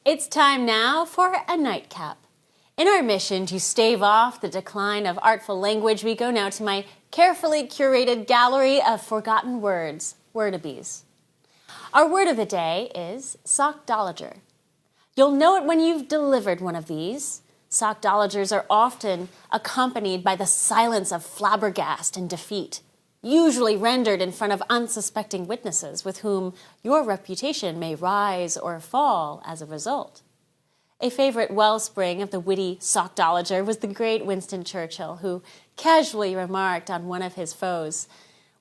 It's time now for a nightcap. In our mission to stave off the decline of artful language, we go now to my carefully curated gallery of forgotten words, wordabies. Our word of the day is Sockdolager. You'll know it when you've delivered one of these. Sockdolagers are often accompanied by the silence of flabbergast and defeat, usually rendered in front of unsuspecting witnesses with whom your reputation may rise or fall as a result. A favorite wellspring of the witty Sockdolager was the great Winston Churchill, who casually remarked on one of his foes,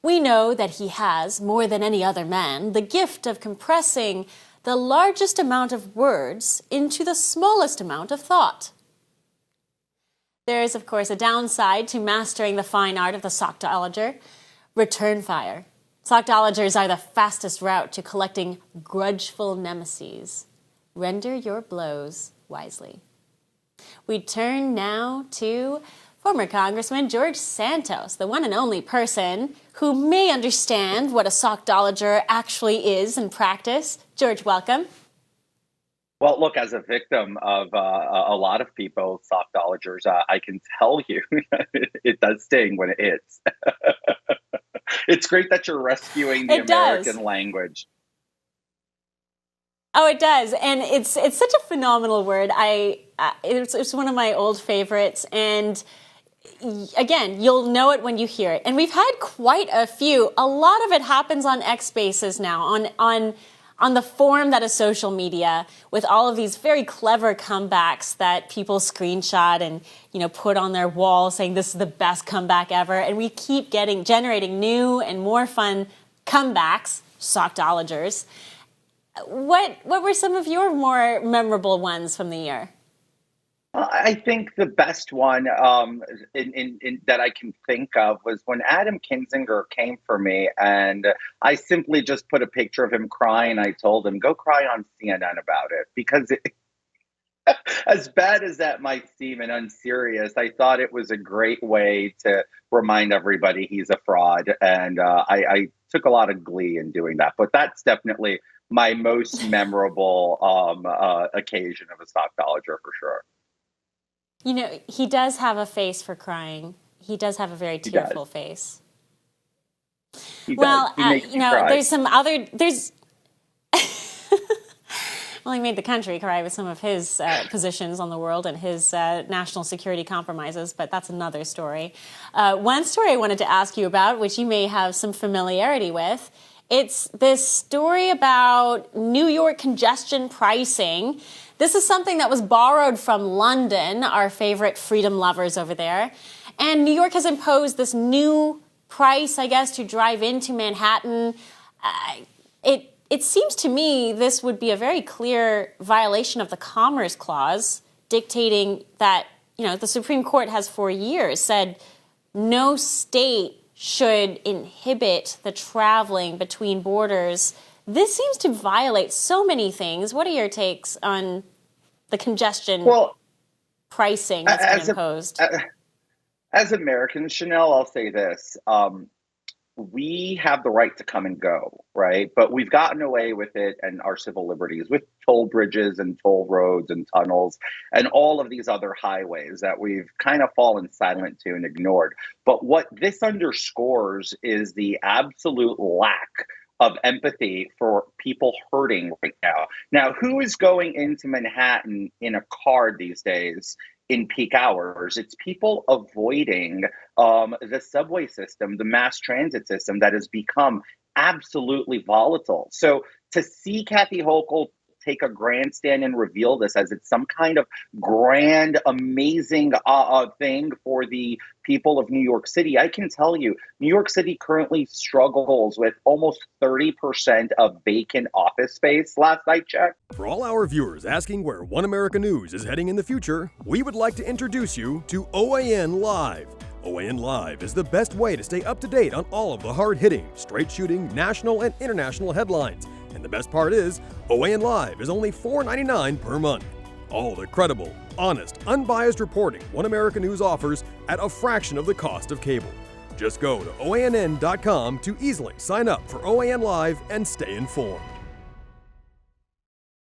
"We know that he has, more than any other man, the gift of compressing the largest amount of words into the smallest amount of thought." There is, of course, a downside to mastering the fine art of the Sockdolager: return fire. Sockdolagers are the fastest route to collecting grudgeful nemeses. Render your blows wisely. We turn now to former Congressman George Santos, the one and only person who may understand what a Sockdolager actually is in practice. George, welcome. Well, look, as a victim of a lot of people, Sockdolagers, I can tell you it does sting when it hits. It's great that you're rescuing the American language. Oh, it does, and it's such a phenomenal word. It's one of my old favorites, and again, you'll know it when you hear it. And we've had quite a few. A lot of it happens on X Spaces now, on the form that is social media, with all of these very clever comebacks that people screenshot and put on their wall saying this is the best comeback ever. And we keep generating new and more fun comebacks, Sockdolagers. What were some of your more memorable ones from the year? I think the best one that I can think of was when Adam Kinzinger came for me, and I simply just put a picture of him crying. I told him, go cry on CNN about it, because as bad as that might seem and unserious, I thought it was a great way to remind everybody he's a fraud. And I took a lot of glee in doing that. But that's definitely my most memorable occasion of a Sockdolager for sure. He does have a face for crying. He does have a very tearful face. Well, Well, he made the country cry with some of his positions on the world and his national security compromises, but that's another story. One story I wanted to ask you about, which you may have some familiarity with, it's this story about New York congestion pricing. This is something that was borrowed from London, our favorite freedom lovers over there. And New York has imposed this new price, I guess, to drive into Manhattan. It seems to me this would be a very clear violation of the Commerce Clause, dictating that, the Supreme Court has for years said no state should inhibit the traveling between borders. This seems to violate so many things. What are your takes on the congestion pricing that's been imposed? As Americans, Chanel, I'll say this. We have the right to come and go, right? But we've gotten away with it and our civil liberties with toll bridges and toll roads and tunnels and all of these other highways that we've kind of fallen silent to and ignored. But what this underscores is the absolute lack of empathy for people hurting right now. Now, who is going into Manhattan in a car these days in peak hours? It's people avoiding the subway system, the mass transit system that has become absolutely volatile. So to see Kathy Hochul take a grandstand and reveal this as it's some kind of grand, amazing thing for the people of New York City, I can tell you, New York City currently struggles with almost 30% of vacant office space, last I checked. For all our viewers asking where One America News is heading in the future, we would like to introduce you to OAN Live. OAN Live is the best way to stay up to date on all of the hard-hitting, straight-shooting, national and international headlines. And the best part is, OAN Live is only $4.99 per month. All the credible, honest, unbiased reporting One America News offers at a fraction of the cost of cable. Just go to OANN.com to easily sign up for OAN Live and stay informed.